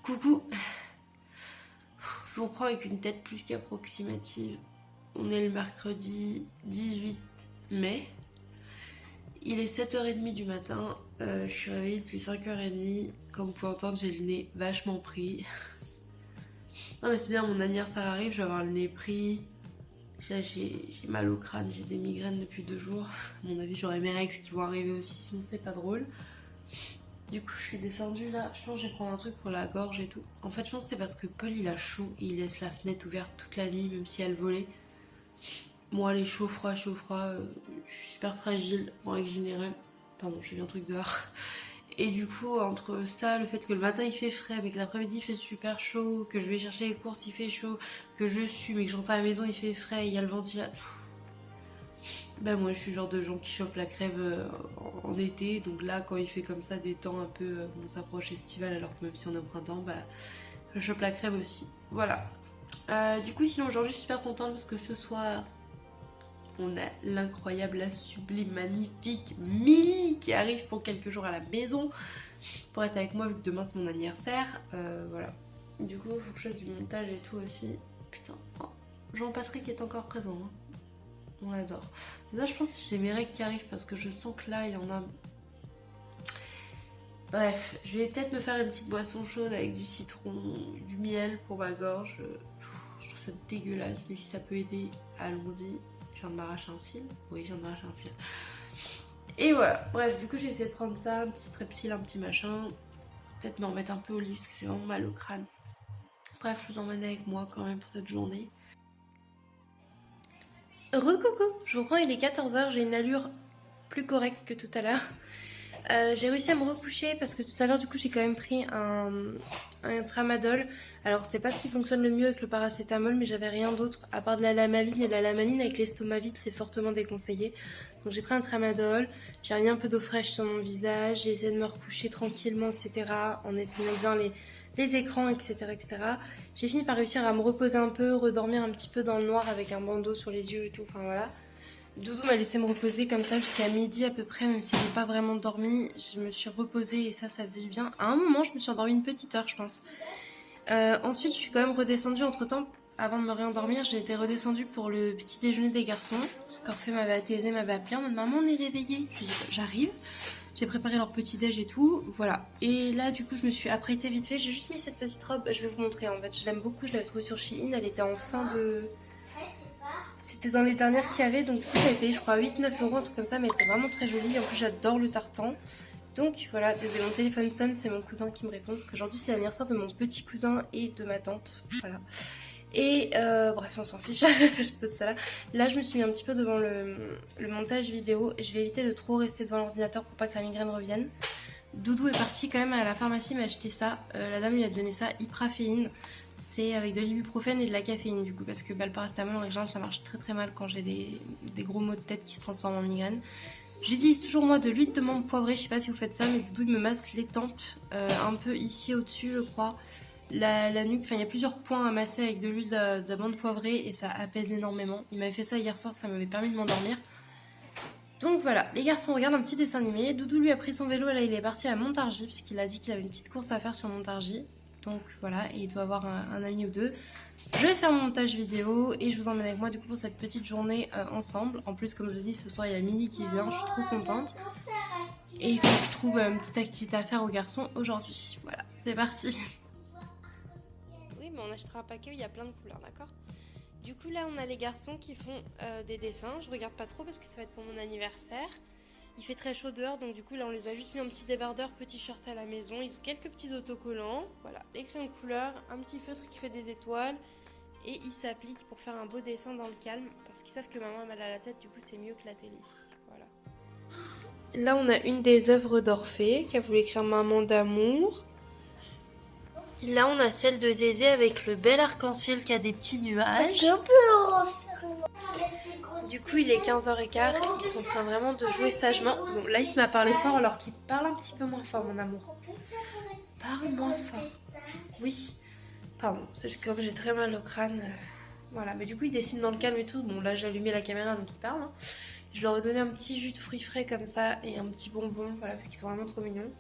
Coucou, je vous reprends avec une tête plus qu'approximative. On est le mercredi 18 mai. Il est 7h30 du matin. Je suis réveillée depuis 5h30. Comme vous pouvez entendre, j'ai le nez vachement pris. Non mais c'est bien, mon anniversaire arrive, je vais avoir le nez pris. J'ai mal au crâne, j'ai des migraines depuis 2 jours. À mon avis, j'aurai mes règles qui vont arriver aussi, sinon c'est pas drôle. Du coup, je suis descendue là. Je pense que je vais prendre un truc pour la gorge et tout. En fait, je pense que c'est parce que Paul il a chaud et il laisse la fenêtre ouverte toute la nuit, même si elle volait. Moi, les chaud, froid, je suis super fragile en règle générale. Pardon, j'ai vu un truc dehors. Et du coup, entre ça, le fait que le matin il fait frais, mais que l'après-midi il fait super chaud, que je vais chercher les courses il fait chaud, que je suis, mais que j'entre à la maison il fait frais, il y a le ventilateur. Ben moi je suis le genre de gens qui chopent la crève en été, donc là quand il fait comme ça des temps un peu, on s'approche estival alors que même si on est au printemps, bah je chope la crève aussi. Voilà. Du coup sinon aujourd'hui je suis super contente parce que ce soir on a l'incroyable, la sublime, magnifique Milly qui arrive pour quelques jours à la maison pour être avec moi vu que demain c'est mon anniversaire. Voilà. Du coup il faut que je fasse du montage et tout aussi. Putain, oh. Jean-Patrick est encore présent, hein. On l'adore. Là, je pense que j'ai mes règles qui arrivent parce que je sens que là, il y en a. Bref, je vais peut-être me faire une petite boisson chaude avec du citron, du miel pour ma gorge. Je trouve ça dégueulasse, mais si ça peut aider, allons-y. Je viens de m'arracher un cil. Oui, je viens de m'arracher un cil. Et voilà. Bref, du coup, j'ai essayé de prendre ça, un petit strepsil, un petit machin. Peut-être me remettre un peu au lit parce que j'ai vraiment mal au crâne. Bref, je vous emmène avec moi quand même pour cette journée. Recoucou, je vous reprends, il est 14h, j'ai une allure plus correcte que tout à l'heure. J'ai réussi à me recoucher parce que tout à l'heure du coup j'ai quand même pris un tramadol. Alors c'est pas ce qui fonctionne le mieux avec le paracétamol, mais j'avais rien d'autre à part de la lamaline, et la lamaline avec l'estomac vide c'est fortement déconseillé. Donc j'ai pris un tramadol, j'ai remis un peu d'eau fraîche sur mon visage, j'ai essayé de me recoucher tranquillement, etc. en éteignant bien les écrans, etc., etc. J'ai fini par réussir à me reposer un peu, redormir un petit peu dans le noir avec un bandeau sur les yeux et tout, enfin voilà. Doudou m'a laissé me reposer comme ça jusqu'à midi à peu près, même si j'ai pas vraiment dormi. Je me suis reposée et ça faisait du bien. À un moment, je me suis endormie une petite heure, je pense. Ensuite, je suis quand même redescendue entre-temps. Avant de me réendormir, j'ai été redescendue pour le petit déjeuner des garçons. Parce qu'Orphée m'avait attaisé, m'avait appelé en mode maman, on est réveillés. Je lui ai dit j'arrive. J'ai préparé leur petit déj et tout, voilà. Et là, du coup, je me suis apprêtée vite fait. J'ai juste mis cette petite robe, je vais vous montrer en fait. Je l'aime beaucoup, je l'avais trouvée sur Shein. Elle était en fin de. C'était dans les dernières qu'il y avait, donc du coup j'avais payé je crois 8-9 euros, un truc comme ça, mais elle était vraiment très jolie. En plus j'adore le tartan. Donc voilà, désolé, mon téléphone sonne, c'est mon cousin qui me répond, parce qu'aujourd'hui c'est l'anniversaire de mon petit cousin et de ma tante. Voilà. Et bref, on s'en fiche, je pose ça là. Là je me suis mis un petit peu devant le montage vidéo, et je vais éviter de trop rester devant l'ordinateur pour pas que la migraine revienne. Doudou est parti quand même à la pharmacie m'acheter ça. La dame lui a donné ça, Ipraféine. C'est avec de l'ibuprofène et de la caféine du coup, parce que le paracétamol en règle ça marche très très mal quand j'ai des gros maux de tête qui se transforment en migraine. J'utilise toujours moi de l'huile de menthe poivrée, je sais pas si vous faites ça, mais Doudou il me masse les tempes, un peu ici au-dessus je crois, la nuque, enfin il y a plusieurs points à masser avec de l'huile d'amande poivrée et ça apaise énormément. Il m'avait fait ça hier soir, ça m'avait permis de m'endormir. Donc voilà, les garçons regardent un petit dessin animé. Doudou lui a pris son vélo, là il est parti à Montargis puisqu'il a dit qu'il avait une petite course à faire sur Montargis. Donc voilà, et il doit avoir un ami ou deux. Je vais faire mon montage vidéo et je vous emmène avec moi du coup pour cette petite journée ensemble. En plus comme je vous dis, ce soir il y a Milly qui vient, je suis trop contente. Et il faut que je trouve une petite activité à faire aux garçons aujourd'hui. Voilà, c'est parti. Oui mais on achètera un paquet où il y a plein de couleurs, d'accord ? Du coup là on a les garçons qui font des dessins, je regarde pas trop parce que ça va être pour mon anniversaire. Il fait très chaud dehors, donc du coup là on les a juste mis en petit débardeur, petit shirt à la maison. Ils ont quelques petits autocollants, voilà, les crayons de couleur, un petit feutre qui fait des étoiles. Et ils s'appliquent pour faire un beau dessin dans le calme, parce qu'ils savent que maman a mal à la tête, du coup c'est mieux que la télé. Voilà. Là on a une des œuvres d'Orphée qui a voulu écrire Maman d'amour. Là on a celle de Zézé avec le bel arc-en-ciel qui a des petits nuages. Du coup il est 15h15, ils sont en train vraiment de jouer sagement. Bon là il se met à parler fort alors qu'il parle un petit peu moins fort mon amour. Parle moins fort. Oui. Pardon, c'est juste que comme j'ai très mal au crâne. Voilà, mais du coup il dessine dans le calme et tout. Bon là j'ai allumé la caméra donc il parle. Hein. Je leur ai donné un petit jus de fruits frais comme ça et un petit bonbon, voilà, parce qu'ils sont vraiment trop mignons.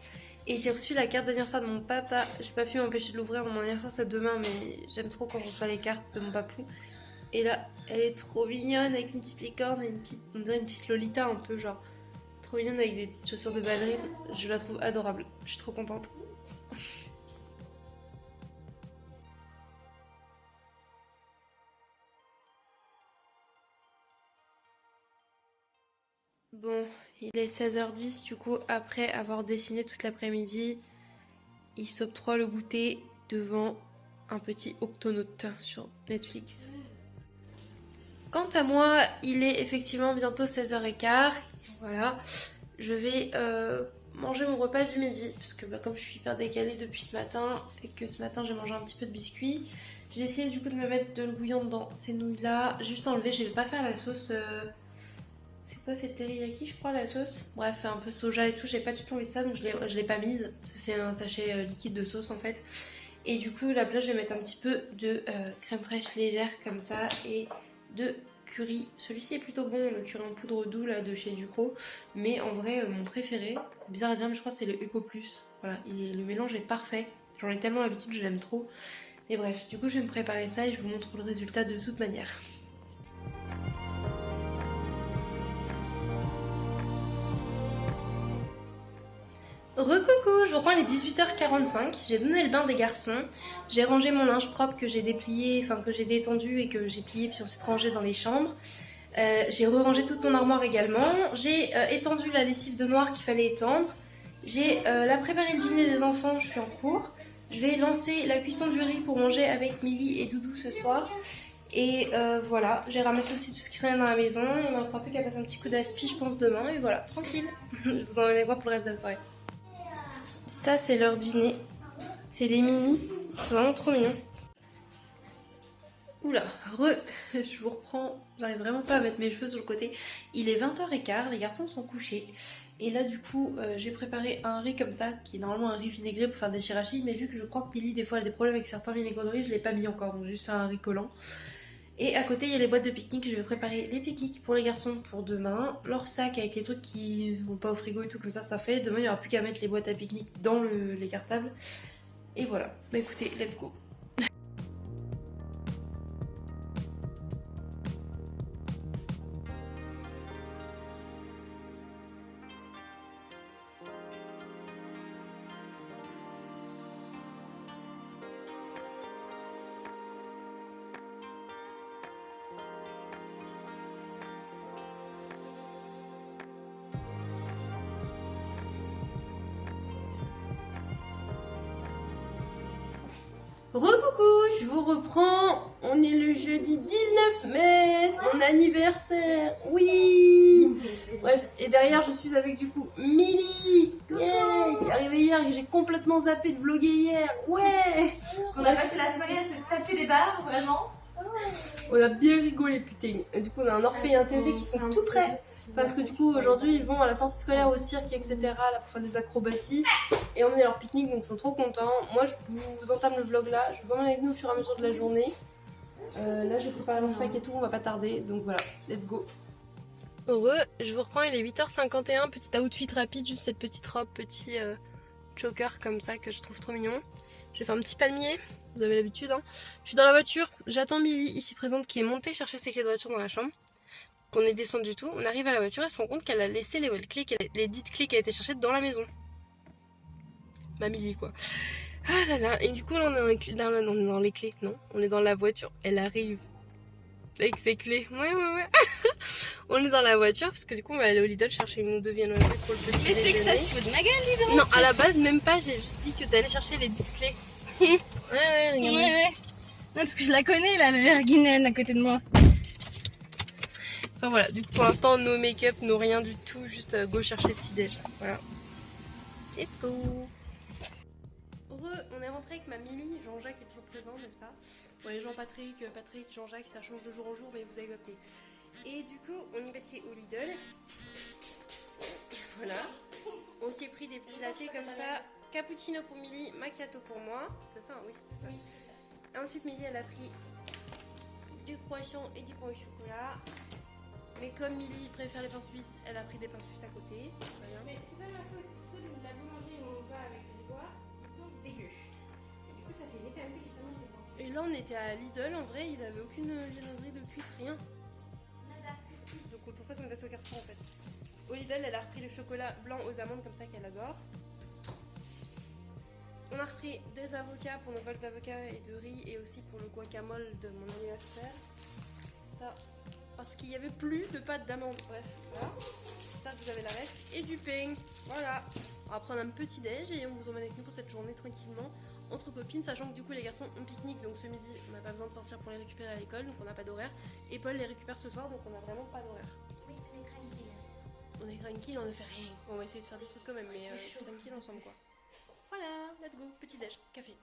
Et j'ai reçu la carte d'anniversaire de mon papa. J'ai pas pu m'empêcher de l'ouvrir. Mon anniversaire c'est demain, mais j'aime trop quand je reçois les cartes de mon papou. Et là, elle est trop mignonne avec une petite licorne et on dirait une petite Lolita un peu genre trop mignonne avec des chaussures de ballerine. Je la trouve adorable. Je suis trop contente. Bon, il est 16h10 du coup, après avoir dessiné toute l'après-midi, il s'octroie le goûter devant un petit Octonaute sur Netflix. Quant à moi, il est effectivement bientôt 16h15, voilà, je vais manger mon repas du midi, parce que comme je suis hyper décalée depuis ce matin, et que ce matin j'ai mangé un petit peu de biscuits, j'ai essayé du coup de me mettre de l'eau bouillante dans ces nouilles-là, juste enlever, je vais pas faire la sauce... C'est quoi, c'est teriyaki je crois la sauce? Bref, un peu soja et tout, j'ai pas du tout envie de ça donc je l'ai pas mise. C'est un sachet liquide de sauce en fait. Et du coup, la place, je vais mettre un petit peu de crème fraîche légère comme ça et de curry. Celui-ci est plutôt bon, le curry en poudre doux là de chez Ducros. Mais en vrai, mon préféré, c'est bizarre à dire, mais je crois que c'est le Eco Plus. Voilà, le mélange est parfait. J'en ai tellement l'habitude, je l'aime trop. Et bref, du coup, je vais me préparer ça et je vous montre le résultat de toute manière. Recoucou, je vous reprends, il est 18h45, j'ai donné le bain des garçons, j'ai rangé mon linge propre que j'ai déplié, enfin que j'ai détendu et que j'ai plié puis ensuite rangé dans les chambres. J'ai re-rangé toute mon armoire également, j'ai étendu la lessive de noir qu'il fallait étendre, j'ai là préparé le dîner des enfants, je suis en cours, je vais lancer la cuisson du riz pour manger avec Milly et Doudou ce soir. Et voilà, j'ai ramassé aussi tout ce qui traînait dans la maison, il ne me restera plus qu'à passer un petit coup d'aspi je pense demain et voilà, tranquille. Je vous emmène avec moi pour le reste de la soirée. Ça, c'est leur dîner. C'est les mini. C'est vraiment trop mignon. Oula, je vous reprends. J'arrive vraiment pas à mettre mes cheveux sur le côté. Il est 20h15, les garçons sont couchés. Et là, du coup, j'ai préparé un riz comme ça, qui est normalement un riz vinaigré pour faire des chirachi. Mais vu que je crois que Billy, des fois, elle a des problèmes avec certains vinaigres de riz, je l'ai pas mis encore. Donc, j'ai juste fait un riz collant. Et à côté, il y a les boîtes de pique-nique. Je vais préparer les pique-niques pour les garçons pour demain. Leur sac avec les trucs qui vont pas au frigo et tout, comme ça fait. Demain, il n'y aura plus qu'à mettre les boîtes à pique-nique dans les cartables. Et voilà. Bah écoutez, let's go. Recoucou, je vous reprends. On est le jeudi 19 mai, c'est mon anniversaire. Oui. Bref, et derrière je suis avec du coup Milly, yeah, qui est arrivée hier et que j'ai complètement zappé de vlogger hier. Ouais. On a passé la soirée à se taper des barres, vraiment. On a bien rigolé putain. Et du coup on a un Orphée et un Thésée qui sont tout prêts. Parce que du coup aujourd'hui ils vont à la sortie scolaire au cirque etc. Là pour faire des acrobaties. Et emmener leur pique-nique donc ils sont trop contents. Moi je vous entame le vlog là. Je vous emmène avec nous au fur et à mesure de la journée. Là j'ai préparé mon sac et tout, on va pas tarder. Donc voilà, let's go. Heureux, je vous reprends, il est 8h51, petit outfit rapide, juste cette petite robe, petit choker comme ça que je trouve trop mignon. Je vais faire un petit palmier, vous avez l'habitude hein. Je suis dans la voiture, j'attends Milly ici présente qui est montée chercher ses clés de voiture dans la chambre. Qu'on est descendu tout, on arrive à la voiture et se rend compte qu'elle a laissé les dites clés qu'elle a été chercher dans la maison. Ma Milly quoi. Ah là là, et du coup là on est dans les clés, non, on est dans la voiture, elle arrive avec ses clés, ouais. On est dans la voiture parce que du coup on va aller au Lidl chercher une ou deux viennoiseries pour le petit Mais déjeuner. c'est que ça se fout de ma gueule, dis donc. Non, à la base même pas, j'ai juste dit que t'allais chercher les dites clés. Ouais, regarde. Ouais. Non, parce que je la connais là, le Verguinen à côté de moi. Enfin voilà, du coup pour l'instant no make-up, no rien du tout, juste go chercher le petit déj. Voilà. Let's go. Heureux, on est rentré avec ma Milly, Jean-Jacques est toujours présent, n'est-ce pas? Ouais, Jean-Patrick, Jean-Jacques, ça change de jour en jour, mais vous avez capté. Et du coup, on est passé au Lidl. Voilà. On s'est pris des petits lattés comme ça. Cappuccino pour Milly, macchiato pour moi. C'est ça? Oui, c'était ça. Et ensuite, Milly, elle a pris du croissant et du pain au chocolat. Mais comme Milly préfère les pains suisses, elle a pris des pains suisses à côté. Voilà. Mais c'est pas ma faute, ceux de la boulangerie où on va avec Grégoire, ils sont dégueux. Et du coup, ça fait une éternité que j'ai pas mangé des pains suisses. Et là, on était à Lidl, en vrai, ils avaient aucune viennoiserie de cuite, rien. Nada. Donc, c'est pour ça qu'on est passé au Carrefour en fait. Au Lidl, elle a repris le chocolat blanc aux amandes comme ça qu'elle adore. On a repris des avocats pour nos bols d'avocats et de riz et aussi pour le guacamole de mon anniversaire. Ça, parce qu'il n'y avait plus de pâte d'amande. Bref, voilà. J'espère que vous avez la reste. Et du pain. Voilà. On va prendre un petit déj et on vous emmène avec nous pour cette journée tranquillement entre copines, sachant que du coup les garçons ont pique-nique, donc ce midi on n'a pas besoin de sortir pour les récupérer à l'école, donc on n'a pas d'horaire. Et Paul les récupère ce soir, donc on n'a vraiment pas d'horaire. Oui, on est tranquille. On est tranquille, on ne fait rien. Bon, on va essayer de faire des trucs quand même, mais tranquille ensemble quoi. Voilà, let's go, petit déj, café.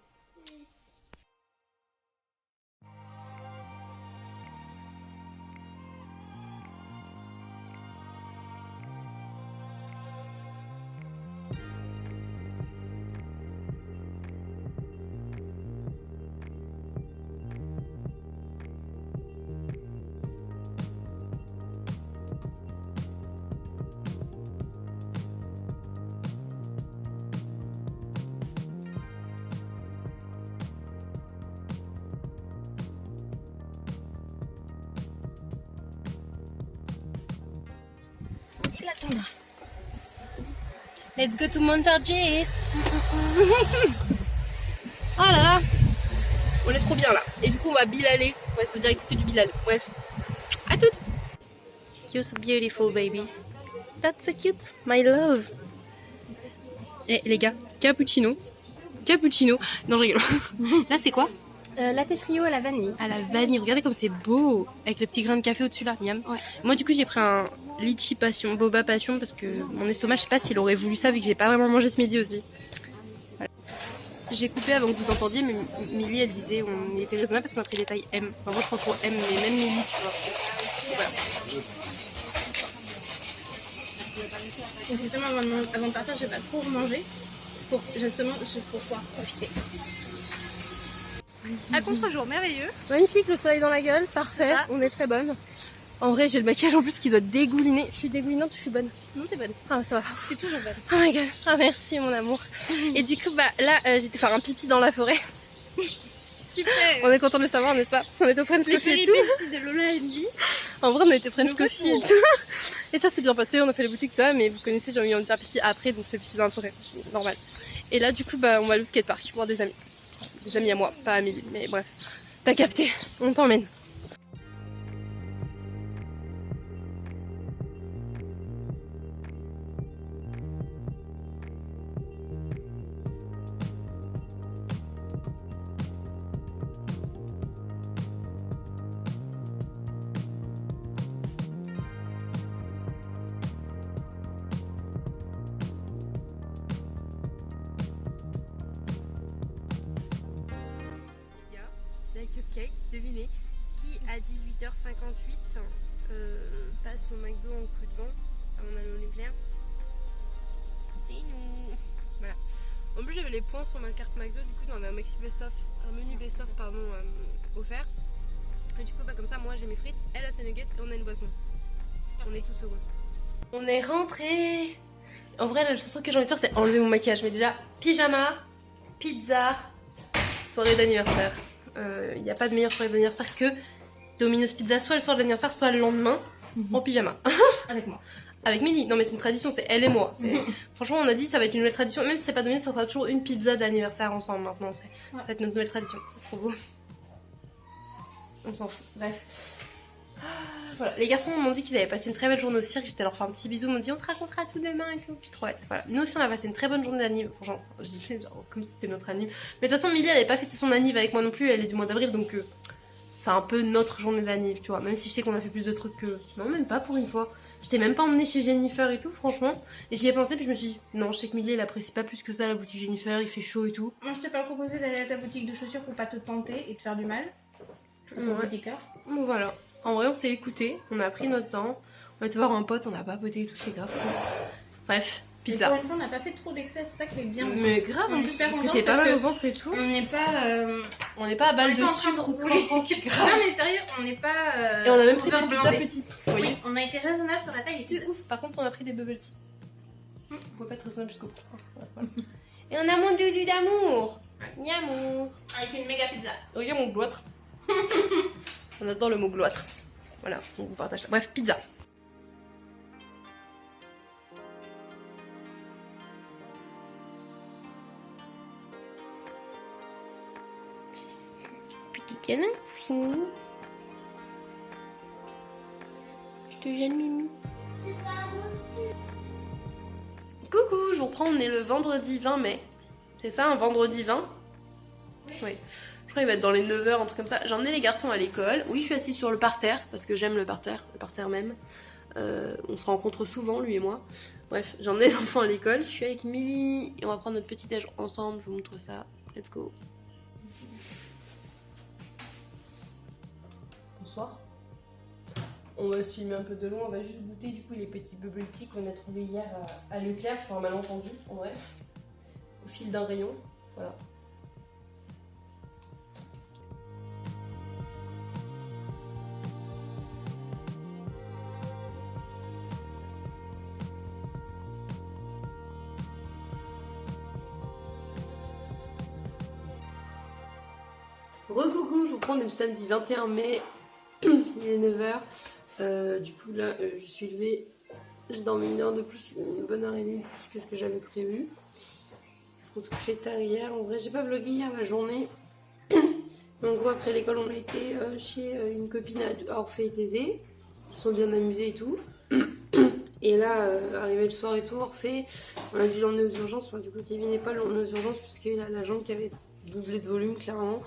Il attendra. Let's go to Montargis. Oh là là, on est trop bien là. Et du coup on va bilaler. Ouais, ça veut dire écouter du bilal. Bref, à toutes. You're so beautiful baby. That's so cute, my love. Eh les gars, cappuccino. Cappuccino. Non je rigole. Là c'est quoi? Latte frio à la vanille. À la vanille. Regardez comme c'est beau. Avec le petit grain de café au-dessus là. Miam. Ouais. Moi du coup j'ai pris un litchi passion, boba passion parce que mon estomac je sais pas s'il aurait voulu ça vu que j'ai pas vraiment mangé ce midi aussi. Voilà. J'ai coupé avant que vous entendiez, mais Milly elle disait on était raisonnable parce qu'on a pris des tailles M. Enfin, moi je prends toujours M, mais même Milly tu vois. Voilà. Donc justement, avant de partir, je vais pas trop manger pour pouvoir profiter. À contre-jour, merveilleux. Magnifique, le soleil dans la gueule, parfait, Ça. on est très bonne. En vrai j'ai le maquillage en plus qui doit dégouliner. Je suis dégoulinante, je suis bonne. Non, t'es bonne. Ah ça va. C'est toujours bonne. Oh my god, ah merci mon amour. Et du coup bah là j'étais faire un pipi dans la forêt. Super. On est content de le savoir, n'est-ce pas? Parce qu'on était au French Les Coffee et tout. péripéties de Lola et Milly. En vrai, on a été French Le Coffee et retour. tout. Et ça s'est bien passé, on a fait les boutiques, tout ça, mais vous connaissez, j'ai envie de faire pipi après, donc je fais pipi dans la forêt. Normal. Et là, du coup, bah, on va aller au skatepark, voir des amis. Des amis à moi, pas à Amélie, mais bref. T'as capté, on t'emmène. La cupcake, devinez, qui à 18h58 passe au McDo en coup de vent avant d'aller au nucléaire. C'est nous. Voilà. En plus j'avais les points sur ma carte McDo, du coup j'en avais un maxi best-of, un menu best-of pardon offert. Et du coup bah comme ça moi j'ai mes frites, elle a ses nuggets et on a une boisson. On est tous heureux. On est rentrés. En vrai là, le seul truc que j'ai envie de faire c'est enlever mon maquillage. Mais déjà pyjama, pizza, soirée d'anniversaire. Il n'y a pas de meilleure soirée d'anniversaire que Domino's Pizza, soit le soir de l'anniversaire, soit le lendemain, en pyjama. Avec moi. Avec Milly. Non mais c'est une tradition, c'est elle et moi. Franchement on a dit ça va être une nouvelle tradition, même si c'est pas Domino's, ça sera toujours une pizza d'anniversaire ensemble maintenant. Ça va être notre nouvelle tradition, ça c'est trop beau. On s'en fout, bref. Voilà. Les garçons m'ont dit qu'ils avaient passé une très belle journée au cirque, j'étais leur faire un petit bisou, ils m'ont dit on te racontera tout demain et tout, puis trop hâte. Voilà. Nous aussi on a passé une très bonne journée d'anniv, genre, je dis genre comme si c'était notre anniv. Mais de toute façon Milly elle avait pas fêté son anniv avec moi non plus, elle est du mois d'avril donc c'est un peu notre journée d'anniv, tu vois. Même si je sais qu'on a fait plus de trucs que... Non même pas pour une fois. J'étais même pas emmenée chez Jennifer et tout franchement. Et j'y ai pensé puis je me suis dit non je sais que Milly elle apprécie pas plus que ça la boutique Jennifer, il fait chaud et tout. Moi, je t'ai pas proposé d'aller à ta boutique de chaussures pour pas te tenter et te faire du mal. Mon petit cœur. Donc voilà. En vrai, on s'est écouté, on a pris notre temps. On va te voir un pote, on a papoté et tout, c'est grave cool. Bref, Pizza. Et pour une fois, on n'a pas fait trop d'excès, c'est ça qui est bien. Mais grave, On en est plus, super parce que contente j'ai pas parce mal au que ventre et tout. On n'est pas. On n'est pas à On balle n'est de pas en train de sucre ou rouler. grave. Non, mais sérieux, on n'est pas. Et on a même pris des pizzas overblindé. petites. Oui, on a été raisonnable sur la taille et tout. C'est ouf, par contre, on a pris des bubble tea. On peut pas être raisonnable jusqu'au bout. Voilà. Et on a mon doudou d'amour. Niamour. Avec une méga pizza. Regarde mon gloître. On adore le mot gloître. Voilà, on vous partage ça. Bref, pizza. Petit câlin, oui. Je te gêne, Mimi. Coucou, je vous reprends, on est le vendredi 20 mai. C'est ça, un vendredi 20 ? Oui. Je crois qu'il va être dans les 9h, un truc comme ça. J'en ai les garçons à l'école. Oui, je suis assise sur le parterre, parce que j'aime le parterre même. On se rencontre souvent, lui et moi. Bref, j'en ai les enfants à l'école. Je suis avec Milly et on va prendre notre petit déj ensemble. Je vous montre ça. Let's go. Bonsoir. On va se filmer un peu de loin. On va juste goûter du coup les petits bubble tea qu'on a trouvés hier à Leclerc sur un malentendu, en vrai. Au fil d'un rayon. Voilà. Recoucou, je vous prends le samedi 21 mai, il est 9h. Du coup là, je suis levée, j'ai dormi une heure de plus, une bonne heure et demie de plus que ce que j'avais prévu. Parce qu'on se couchait tard hier. En vrai, j'ai pas vlogué hier la journée. Mais en gros, après l'école, on a été chez une copine à Orphée et Thésée. Ils se sont bien amusés et tout. Et là, arrivé le soir et tout, Orphée, on a dû l'emmener aux urgences. Enfin, du coup, Kevin n'est pas l'emmener aux urgences puisqu'il a la jambe qui avait doublé de volume, clairement.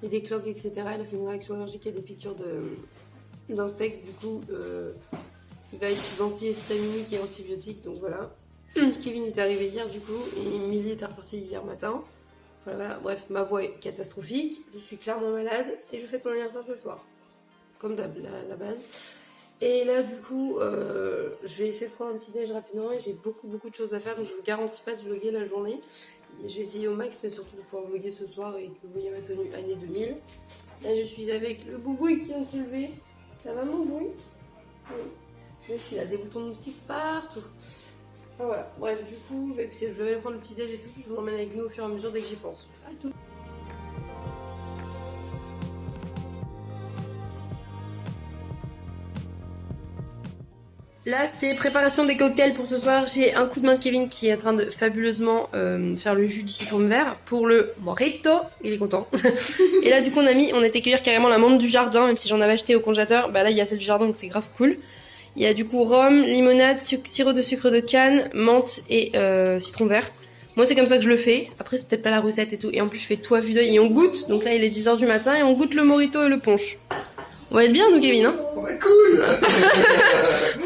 Et des cloques, etc. Elle a fait une réaction allergique à des piqûres d'insectes. Du coup, il va être sous antihistaminique et antibiotique. Donc voilà. Kevin est arrivé hier, du coup. Et Milly est repartie hier matin. Voilà. Bref, ma voix est catastrophique. Je suis clairement malade. Et je fête mon anniversaire ce soir. Comme d'hab, la base. Et là, du coup, je vais essayer de prendre un petit déj rapidement. Et j'ai beaucoup de choses à faire. Donc je vous garantis pas de vlogger la journée. Je vais essayer au max, mais surtout de pouvoir vlogger ce soir et que vous voyez ma tenue année 2000. Là, je suis avec le boubouille qui vient de se lever. Ça va, mon boubouille? Oui. Même s'il a des boutons de moustiques partout. Enfin, voilà. Bref, du coup, bah, écoutez, je vais aller prendre le petit déj et tout. Je vous emmène avec nous au fur et à mesure dès que j'y pense. À tout. Là, c'est préparation des cocktails pour ce soir. J'ai un coup de main de Kevin qui est en train de fabuleusement faire le jus du citron vert pour le mojito. Il est content. Et là, du coup, on a été cueillir carrément la menthe du jardin, même si j'en avais acheté au congélateur. Bah là, il y a celle du jardin, donc c'est grave cool. Il y a du coup rhum, limonade, sirop de sucre de canne, menthe et citron vert. Moi, c'est comme ça que je le fais. Après, c'est peut-être pas la recette et tout. Et en plus, je fais tout à vue d'œil et on goûte. Donc là, il est 10h du matin et on goûte le mojito et le punch. On va être bien, nous, Kevin, hein? Ouais, cool.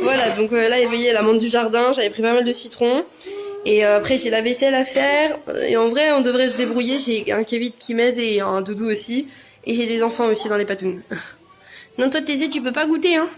Voilà, donc là, il y a la menthe du jardin. J'avais pris pas mal de citron. Et après, j'ai la vaisselle à faire. Et en vrai, on devrait se débrouiller. J'ai un Kevin qui m'aide et un doudou aussi. Et j'ai des enfants aussi dans les patounes. Non, toi, Thésée, tu peux pas goûter, hein?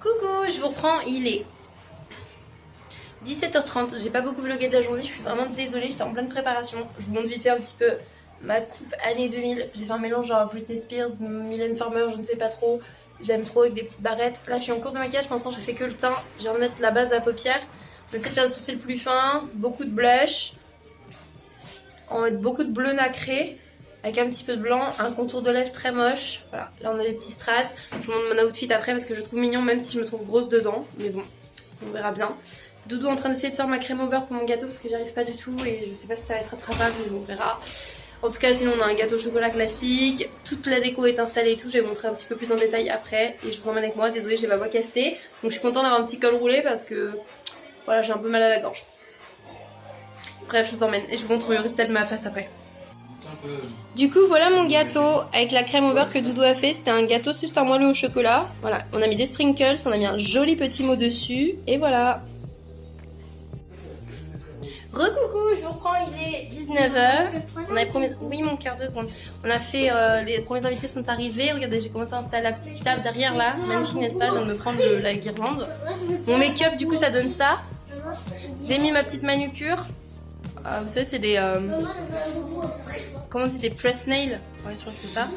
Coucou, je vous reprends, il est 17h30, j'ai pas beaucoup vlogué de la journée, je suis vraiment désolée, j'étais en pleine préparation. Je vous montre vite fait un petit peu ma coupe année 2000. J'ai fait un mélange genre Britney Spears, Mylène Farmer, je ne sais pas trop. J'aime trop avec des petites barrettes. Là je suis en cours de maquillage, pour l'instant j'ai fait que le teint. Je viens de mettre la base à paupières. J'essaie de faire le sourcil plus fin, beaucoup de blush. On va mettre beaucoup de bleu nacré avec un petit peu de blanc, un contour de lèvres très moche. Voilà, là on a des petits strass. Je vous montre mon outfit après parce que je trouve mignon même si je me trouve grosse dedans. Mais bon, on verra bien. Doudou en train d'essayer de faire ma crème au beurre pour mon gâteau parce que j'y arrive pas du tout et je sais pas si ça va être attrapable mais on verra. En tout cas sinon on a un gâteau au chocolat classique, toute la déco est installée et tout, je vais vous montrer un petit peu plus en détail après et je vous emmène avec moi, désolée j'ai ma voix cassée. Donc je suis contente d'avoir un petit col roulé parce que voilà j'ai un peu mal à la gorge. Bref je vous emmène et je vous montre le résultat de ma face après. Du coup voilà mon gâteau avec la crème au beurre que Doudou a fait, c'était un gâteau juste un moelleux au chocolat. Voilà, on a mis des sprinkles, on a mis un joli petit mot dessus et voilà. Recoucou, je vous reprends, il est 19h. On avait promis... Oui mon cœur, 2 secondes. On a fait, les premiers invités sont arrivés. Regardez, j'ai commencé à installer la petite table derrière là. Magnifique n'est-ce pas, je viens de me prendre la guirlande. Mon make-up du coup ça donne ça. J'ai mis ma petite manucure. Vous savez c'est des... comment on dit, des press nails. Ouais je crois que c'est ça.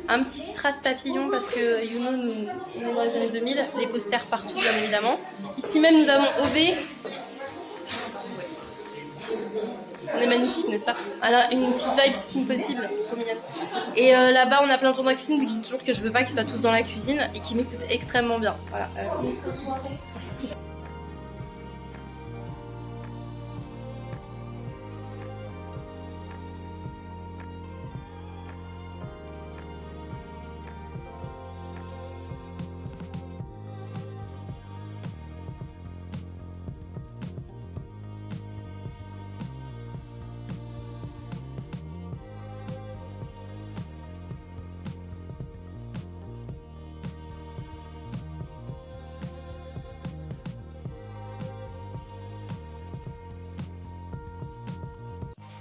Un petit strass papillon parce que Youno nous dans les années 2000. Des posters partout bien évidemment. Ici même nous avons OB. On est magnifique, n'est-ce pas? Alors, une petite vibe skin possible, trop mignonne. Et là-bas, on a plein de gens dans la cuisine, vu que je dis toujours que je veux pas qu'ils soient tous dans la cuisine et qu'ils m'écoutent extrêmement bien. Voilà.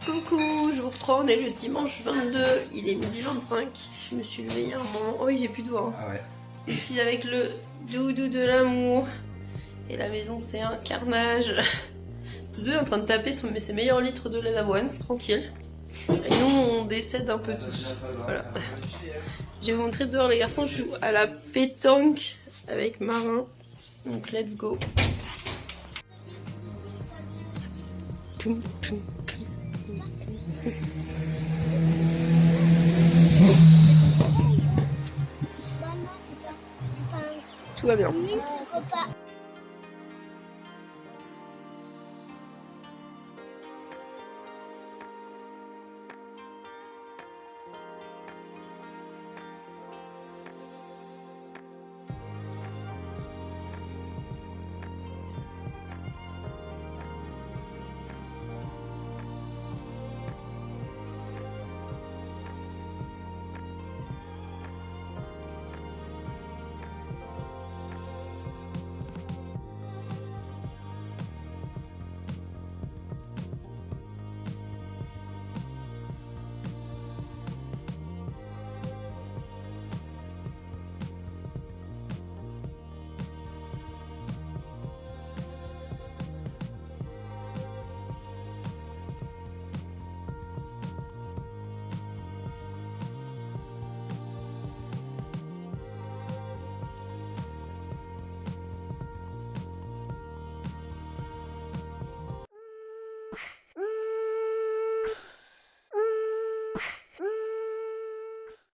Coucou, je vous reprends, on est le dimanche 22, il est midi 25. Je me suis levée il y a un moment. Oh oui, j'ai plus de voix. Ah ouais. Ici avec le doudou de l'amour. Et la maison, c'est un carnage. Doudou est en train de taper ses meilleurs litres de lait d'avoine, tranquille. Et nous, on décède un peu tous. Voilà. Je vais vous montrer dehors, les garçons. Je joue à la pétanque avec Marin. Donc, let's go. Tout va bien.